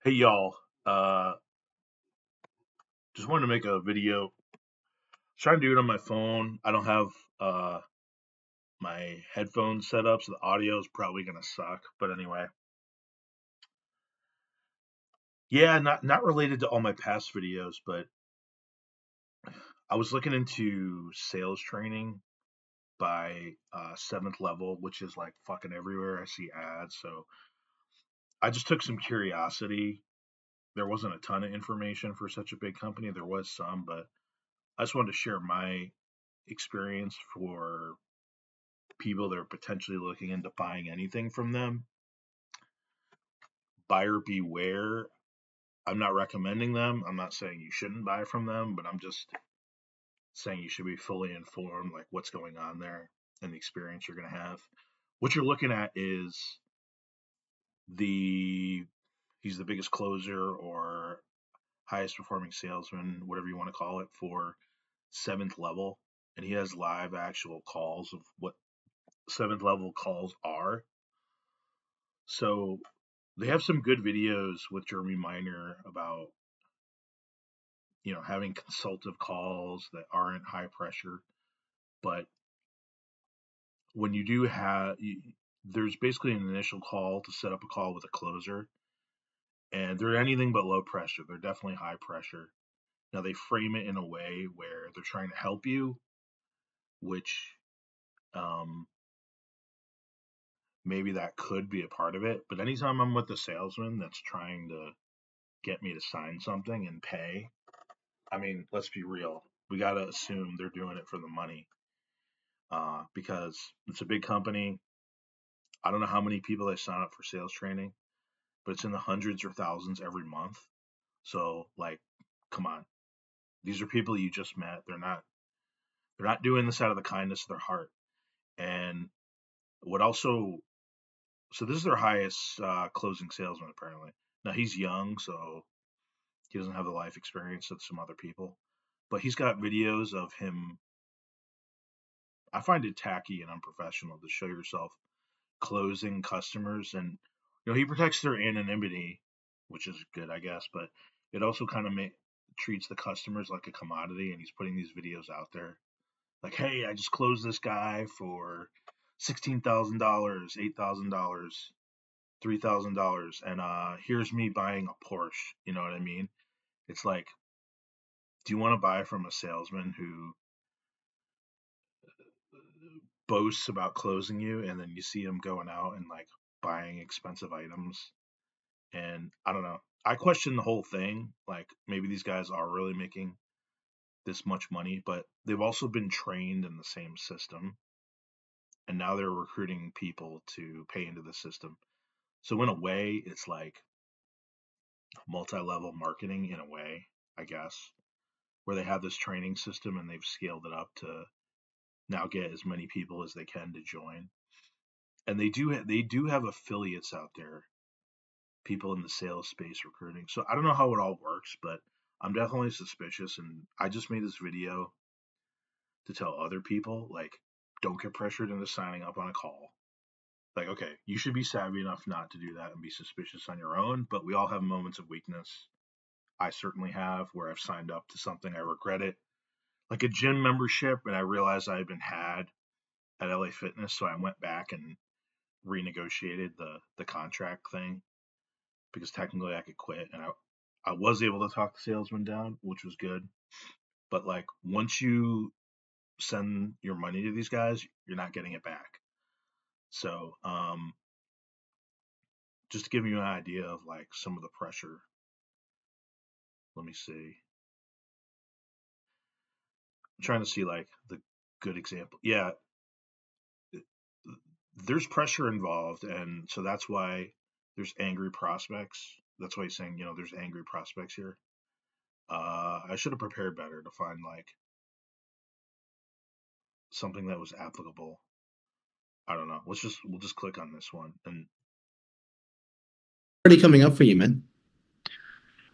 Hey y'all, uh, just wanted to make a video. Trying to do it on my phone. I don't have uh my headphones set up, so the audio is probably gonna suck. But anyway, yeah, not related to all my past videos, but I was looking into sales training by Seventh Level, which is like fucking everywhere. I see ads, so I just took some curiosity. There wasn't a ton of information for such a big company. There was some, but I just wanted to share my experience for people that are potentially looking into buying anything from them. Buyer beware. I'm not recommending them. I'm not saying you shouldn't buy from them, but I'm just saying you should be fully informed, like what's going on there and the experience you're going to have. What you're looking at is the he's the biggest closer or highest performing salesman, whatever you want to call it, for Seventh Level, and he has live actual calls of what Seventh Level calls are. So they have some good videos with Jeremy Miner about having consultative calls that aren't high pressure, but when you do there's basically an initial call to set up a call with a closer, and they're anything but low pressure. They're definitely high pressure. Now they frame it in a way where they're trying to help you, which um, maybe that could be a part of it. But anytime I'm with a salesman that's trying to get me to sign something and pay, I mean, let's be real. We got to assume they're doing it for the money, because it's a big company. I don't know how many people they sign up for sales training, but it's in the hundreds or thousands every month. So, like, come on. These are people you just met. They're not doing this out of the kindness of their heart. And what also so this is their highest closing salesman apparently. Now he's young, so he doesn't have the life experience of some other people, but he's got videos of him. I find it tacky and unprofessional to show yourself closing customers, and he protects their anonymity, which is good, I guess, but it also kind of treats the customers like a commodity, and he's putting these videos out there like, hey, I just closed this guy for $16,000, $8,000, $3,000, and here's me buying a Porsche. You know what I mean? It's like, do you want to buy from a salesman who boasts about closing you, and then you see him going out and like buying expensive items? And I don't know. I question the whole thing. Like, maybe these guys are really making this much money, but they've also been trained in the same system, and now they're recruiting people to pay into the system. So in a way, it's like multi-level marketing in a way, I guess, where they have this training system and they've scaled it up to now get as many people as they can to join. And they do have affiliates out there, people in the sales space recruiting. So I don't know how it all works, but I'm definitely suspicious. And I just made this video to tell other people, like, don't get pressured into signing up on a call. Like, okay, you should be savvy enough not to do that and be suspicious on your own, but we all have moments of weakness. I certainly have, where I've signed up to something, I regret it. Like a gym membership, and I realized I had been had at LA Fitness, so I went back and renegotiated the contract thing, because technically I could quit, and I was able to talk the salesman down, which was good. But like, once you send your money to these guys, you're not getting it back. So just to give you an idea of like some of the pressure, let me see. I'm trying to see like the good example. Yeah, there's pressure involved, and so that's why there's angry prospects. That's why he's saying, there's angry prospects here. I should have prepared better to find like something that was applicable. I don't know. We'll just click on this one. And Already coming up for you, man.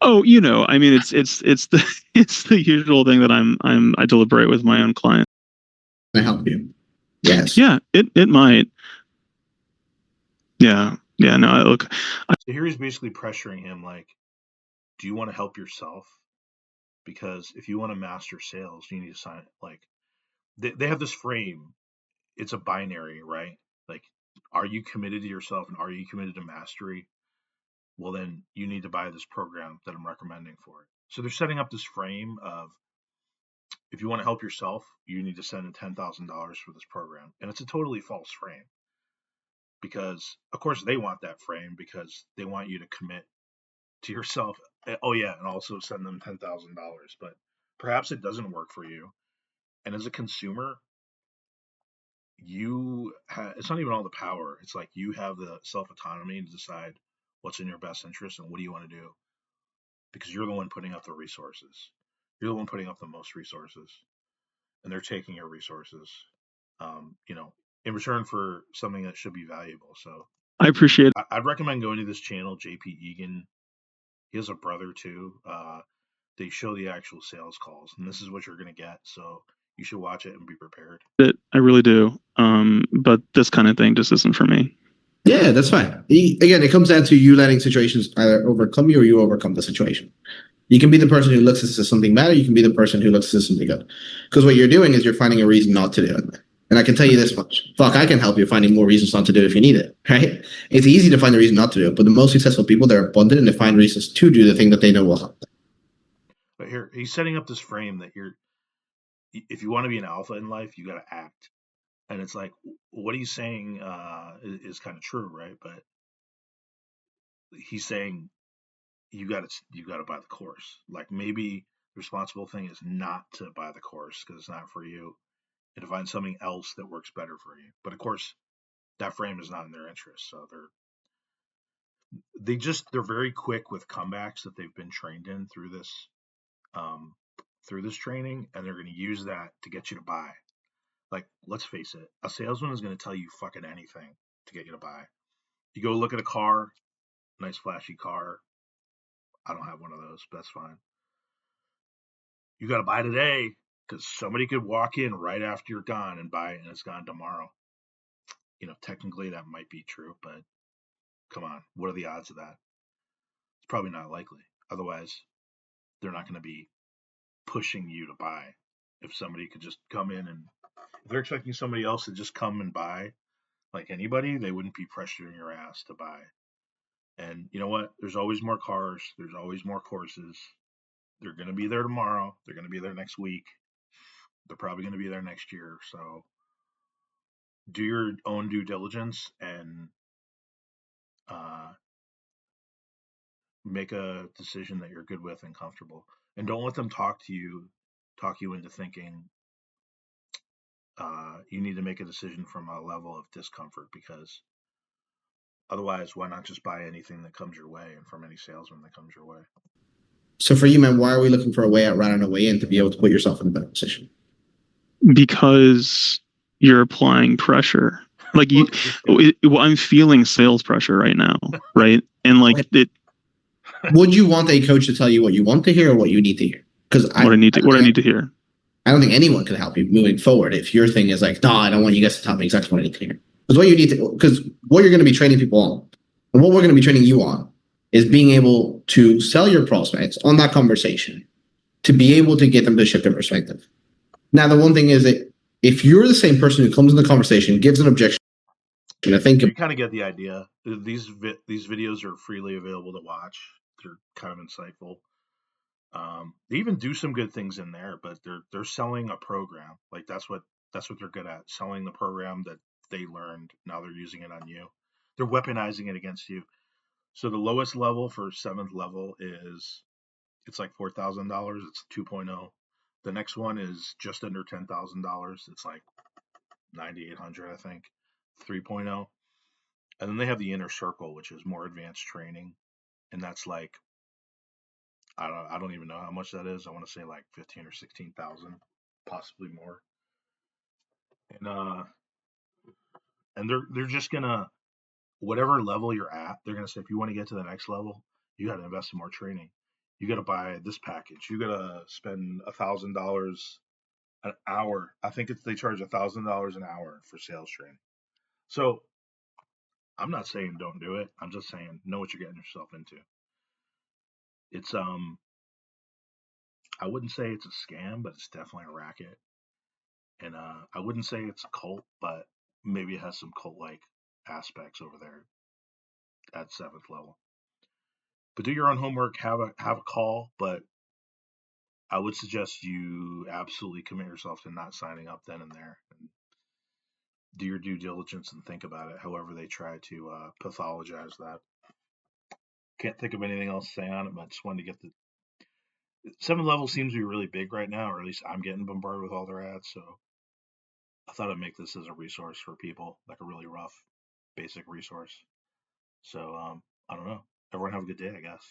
Oh, I mean, it's the it's the usual thing that I deliberate with my own client. Can I help you? Yes. Yeah, it might. Yeah, Yeah, no, look, So here he's basically pressuring him like, do you want to help yourself? Because if you want to master sales, you need to sign it. Like they have this frame. It's a binary, right? Like, are you committed to yourself and are you committed to mastery? Well, then you need to buy this program that I'm recommending for it. So they're setting up this frame of if you want to help yourself, you need to send in $10,000 for this program. And it's a totally false frame because, of course, they want that frame because they want you to commit to yourself. Oh, yeah, and also send them $10,000. But perhaps it doesn't work for you. And as a consumer, it's not even all the power. It's like you have the self autonomy to decide what's in your best interest and what do you want to do because you're the one putting up the resources. You're the one putting up the most resources, and they're taking your resources, you know, in return for something that should be valuable. So I appreciate I'd recommend going to this channel, JP Egan. He has a brother too. They show the actual sales calls, and this is what you're going to get. So you should watch it and be prepared. it. I really do. But this kind of thing just isn't for me. Yeah, that's fine. Again, it comes down to you letting situations either overcome you or you overcome the situation. You can be the person who looks at this as something bad, or you can be the person who looks at this as something good. Because what you're doing is you're finding a reason not to do it. And I can tell you this much. Fuck, I can help you finding more reasons not to do it if you need it, right? It's easy to find a reason not to do it, but the most successful people, they're abundant and they find reasons to do the thing that they know will help them. But here, he's setting up this frame that if you want to be an alpha in life, you got to act. And it's like, what he's saying is kind of true, right? But he's saying you got to buy the course. Like maybe the responsible thing is not to buy the course because it's not for you, and to find something else that works better for you. But of course, that frame is not in their interest, so they're very quick with comebacks that they've been trained in um, through this training, and they're going to use that to get you to buy. Like, let's face it, a salesman is going to tell you fucking anything to get you to buy. You go look at a car, nice flashy car. I don't have one of those, but that's fine. You got to buy today because somebody could walk in right after you're gone and buy it and it's gone tomorrow. Technically that might be true, but come on, what are the odds of that? It's probably not likely. Otherwise, they're not going to be pushing you to buy. If somebody could just come in and if they're expecting somebody else to just come and buy like anybody, they wouldn't be pressuring your ass to buy. And you know what? There's always more cars, there's always more courses. They're going to be there tomorrow, they're going to be there next week, they're probably going to be there next year. So do your own due diligence and uh, make a decision that you're good with and comfortable. And don't let them talk you into thinking you need to make a decision from a level of discomfort because otherwise, why not just buy anything that comes your way and from any salesman that comes your way? So for you, man, why are we looking for a way out rather than a way in to be able to put yourself in a better position? Because you're applying pressure. Like I'm feeling sales pressure right now, right? And like it. Would you want a coach to tell you what you want to hear or what you need to hear? Because what I need to hear. I don't think anyone can help you moving forward if your thing is like, no, I don't want you guys to tell me exactly what I need to hear. Because what you're going to be training people on, and what we're going to be training you on, is being able to sell your prospects on that conversation, to be able to get them to shift their perspective. Now, the one thing is that if you're the same person who comes in the conversation, gives an objection, I think you kind of get the idea. These videos are freely available to watch. They're kind of insightful. They even do some good things in there, but they're selling a program. Like that's what they're good at, selling the program that they learned. Now they're using it on you. They're weaponizing it against you. So the lowest level for 7th level it's like $4,000. It's 2.0. The next one is just under $10,000. It's like 9,800, I think. 3.0. And then they have the inner circle, which is more advanced training, and that's like I don't even know how much that is. I want to say like 15 or 16,000, possibly more. And they're just gonna whatever level you're at, they're gonna say if you want to get to the next level, you got to invest in more training. You got to buy this package. You got to spend $1,000 an hour. I think they charge $1,000 an hour for sales training. So I'm not saying don't do it. I'm just saying know what you're getting yourself into. It's I wouldn't say it's a scam, but it's definitely a racket. And I wouldn't say it's a cult, but maybe it has some cult like aspects over there at seventh level. But do your own homework, have a call, but I would suggest you absolutely commit yourself to not signing up then and there. And do your due diligence and think about it, however they try to pathologize that. Can't think of anything else to say on it, but just wanted to get the seven level seems to be really big right now, or at least I'm getting bombarded with all their ads. So I thought I'd make this as a resource for people, like a really rough, basic resource. So I don't know. Everyone have a good day, I guess.